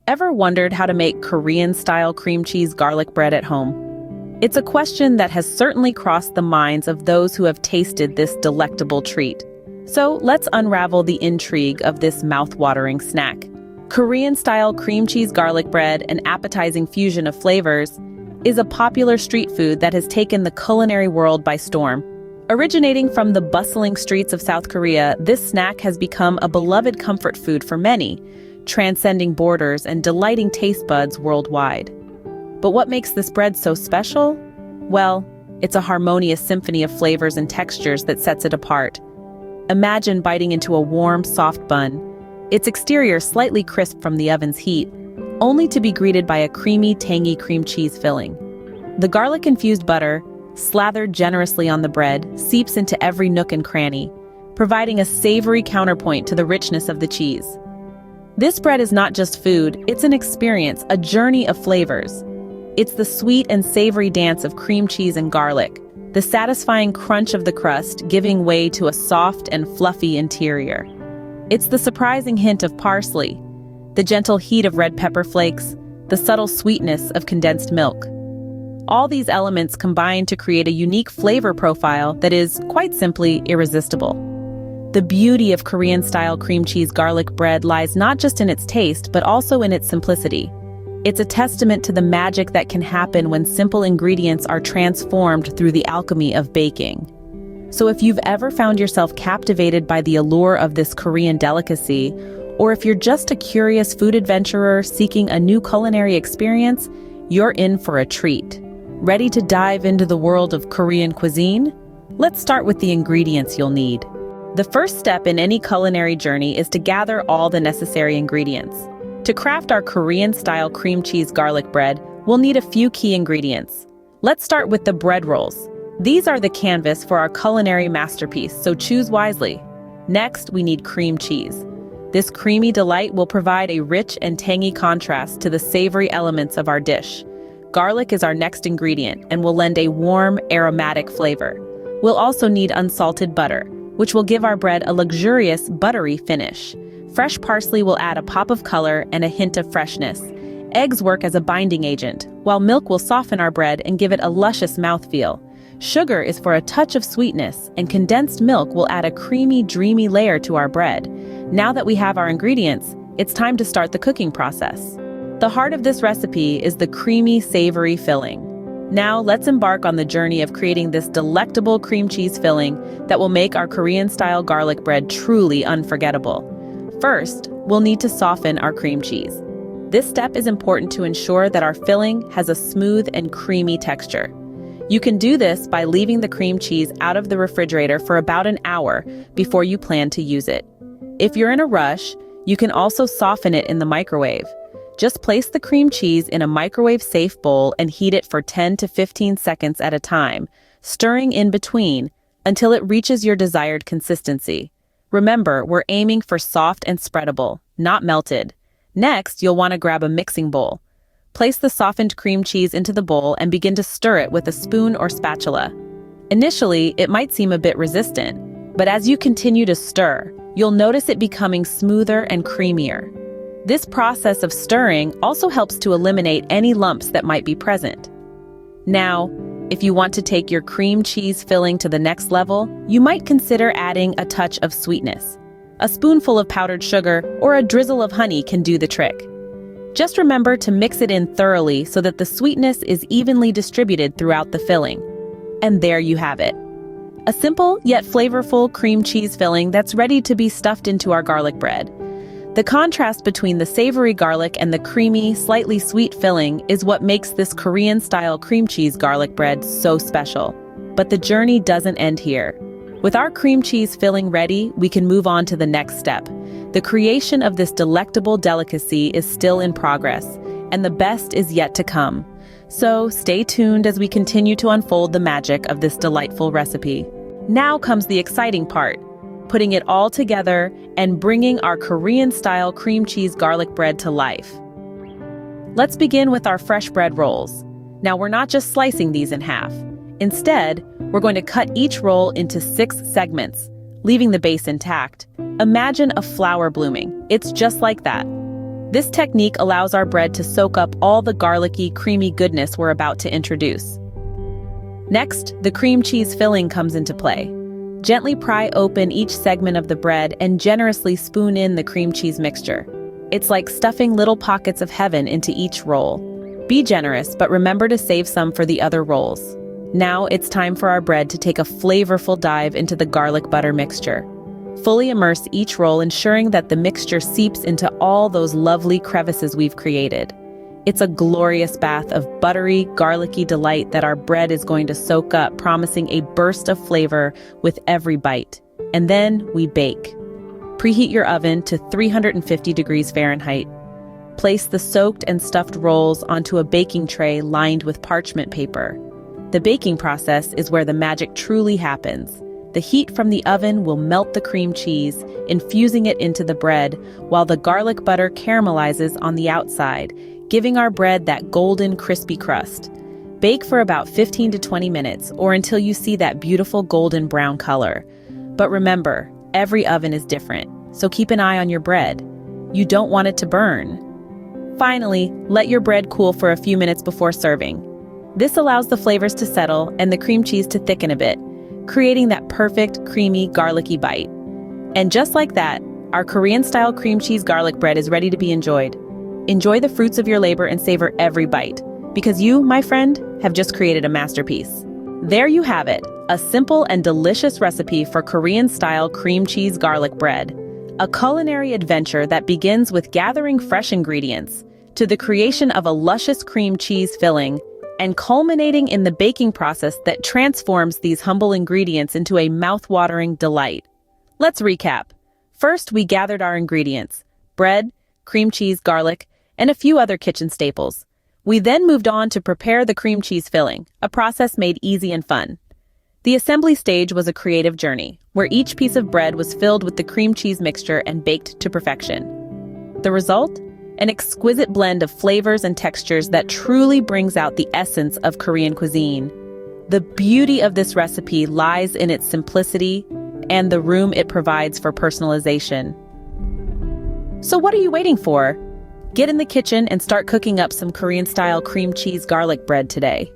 Ever wondered how to make Korean-style cream cheese garlic bread at home? It's a question that has certainly crossed the minds of those who have tasted this delectable treat. So let's unravel the intrigue of this mouth-watering snack. Korean-style cream cheese garlic bread, an appetizing fusion of flavors, is a popular street food that has taken the culinary world by storm. Originating from the bustling streets of South Korea, this snack has become a beloved comfort food for many, transcending borders and delighting taste buds worldwide. But what makes this bread so special? Well, it's a harmonious symphony of flavors and textures that sets it apart. Imagine biting into a warm, soft bun, its exterior slightly crisp from the oven's heat, only to be greeted by a creamy, tangy cream cheese filling. The garlic-infused butter, slathered generously on the bread, seeps into every nook and cranny, providing a savory counterpoint to the richness of the cheese. This bread is not just food, it's an experience, a journey of flavors. It's the sweet and savory dance of cream cheese and garlic, the satisfying crunch of the crust giving way to a soft and fluffy interior. It's the surprising hint of parsley, the gentle heat of red pepper flakes, the subtle sweetness of condensed milk. All these elements combine to create a unique flavor profile that is, quite simply, irresistible. The beauty of Korean-style cream cheese garlic bread lies not just in its taste, but also in its simplicity. It's a testament to the magic that can happen when simple ingredients are transformed through the alchemy of baking. So if you've ever found yourself captivated by the allure of this Korean delicacy, or if you're just a curious food adventurer seeking a new culinary experience, you're in for a treat. Ready to dive into the world of Korean cuisine? Let's start with the ingredients you'll need. The first step in any culinary journey is to gather all the necessary ingredients. To craft our Korean-style cream cheese garlic bread, we'll need a few key ingredients. Let's start with the bread rolls. These are the canvas for our culinary masterpiece, so choose wisely. Next, we need cream cheese. This creamy delight will provide a rich and tangy contrast to the savory elements of our dish. Garlic is our next ingredient and will lend a warm, aromatic flavor. We'll also need unsalted butter, which will give our bread a luxurious, buttery finish. Fresh parsley will add a pop of color and a hint of freshness. Eggs work as a binding agent, while milk will soften our bread and give it a luscious mouthfeel. Sugar is for a touch of sweetness, and condensed milk will add a creamy, dreamy layer to our bread. Now that we have our ingredients, it's time to start the cooking process. The heart of this recipe is the creamy, savory filling. Now let's embark on the journey of creating this delectable cream cheese filling that will make our Korean-style garlic bread truly unforgettable. First, we'll need to soften our cream cheese. This step is important to ensure that our filling has a smooth and creamy texture. You can do this by leaving the cream cheese out of the refrigerator for about an hour before you plan to use it. If you're in a rush, you can also soften it in the microwave. Just place the cream cheese in a microwave-safe bowl and heat it for 10 to 15 seconds at a time, stirring in between until it reaches your desired consistency. Remember, we're aiming for soft and spreadable, not melted. Next, you'll want to grab a mixing bowl. Place the softened cream cheese into the bowl and begin to stir it with a spoon or spatula. Initially, it might seem a bit resistant, but as you continue to stir, you'll notice it becoming smoother and creamier. This process of stirring also helps to eliminate any lumps that might be present. Now, if you want to take your cream cheese filling to the next level, you might consider adding a touch of sweetness. A spoonful of powdered sugar or a drizzle of honey can do the trick. Just remember to mix it in thoroughly so that the sweetness is evenly distributed throughout the filling. And there you have it. A simple yet flavorful cream cheese filling that's ready to be stuffed into our garlic bread. The contrast between the savory garlic and the creamy, slightly sweet filling is what makes this Korean-style cream cheese garlic bread so special. But the journey doesn't end here. With our cream cheese filling ready, we can move on to the next step. The creation of this delectable delicacy is still in progress, and the best is yet to come. So stay tuned as we continue to unfold the magic of this delightful recipe. Now comes the exciting part. Putting it all together and bringing our Korean-style cream cheese garlic bread to life. Let's begin with our fresh bread rolls. Now we're not just slicing these in half. Instead, we're going to cut each roll into 6 segments, leaving the base intact. Imagine a flower blooming. It's just like that. This technique allows our bread to soak up all the garlicky, creamy goodness we're about to introduce. Next, the cream cheese filling comes into play. Gently pry open each segment of the bread and generously spoon in the cream cheese mixture. It's like stuffing little pockets of heaven into each roll. Be generous, but remember to save some for the other rolls. Now it's time for our bread to take a flavorful dive into the garlic butter mixture. Fully immerse each roll, ensuring that the mixture seeps into all those lovely crevices we've created. It's a glorious bath of buttery, garlicky delight that our bread is going to soak up, promising a burst of flavor with every bite. And then we bake. Preheat your oven to 350 degrees Fahrenheit. Place the soaked and stuffed rolls onto a baking tray lined with parchment paper. The baking process is where the magic truly happens. The heat from the oven will melt the cream cheese, infusing it into the bread, while the garlic butter caramelizes on the outside, giving our bread that golden, crispy crust. Bake for about 15 to 20 minutes, or until you see that beautiful golden brown color. But remember, every oven is different, so keep an eye on your bread. You don't want it to burn. Finally, let your bread cool for a few minutes before serving. This allows the flavors to settle and the cream cheese to thicken a bit, creating that perfect, creamy, garlicky bite. And just like that, our Korean-style cream cheese garlic bread is ready to be enjoyed. Enjoy the fruits of your labor and savor every bite, because you, my friend, have just created a masterpiece. There you have it, a simple and delicious recipe for Korean-style cream cheese garlic bread. A culinary adventure that begins with gathering fresh ingredients, to the creation of a luscious cream cheese filling, and culminating in the baking process that transforms these humble ingredients into a mouth-watering delight. Let's recap. First, we gathered our ingredients: bread, cream cheese, garlic, and a few other kitchen staples. We then moved on to prepare the cream cheese filling, a process made easy and fun. The assembly stage was a creative journey, where each piece of bread was filled with the cream cheese mixture and baked to perfection. The result? An exquisite blend of flavors and textures that truly brings out the essence of Korean cuisine. The beauty of this recipe lies in its simplicity and the room it provides for personalization. So what are you waiting for? Get in the kitchen and start cooking up some Korean-style cream cheese garlic bread today.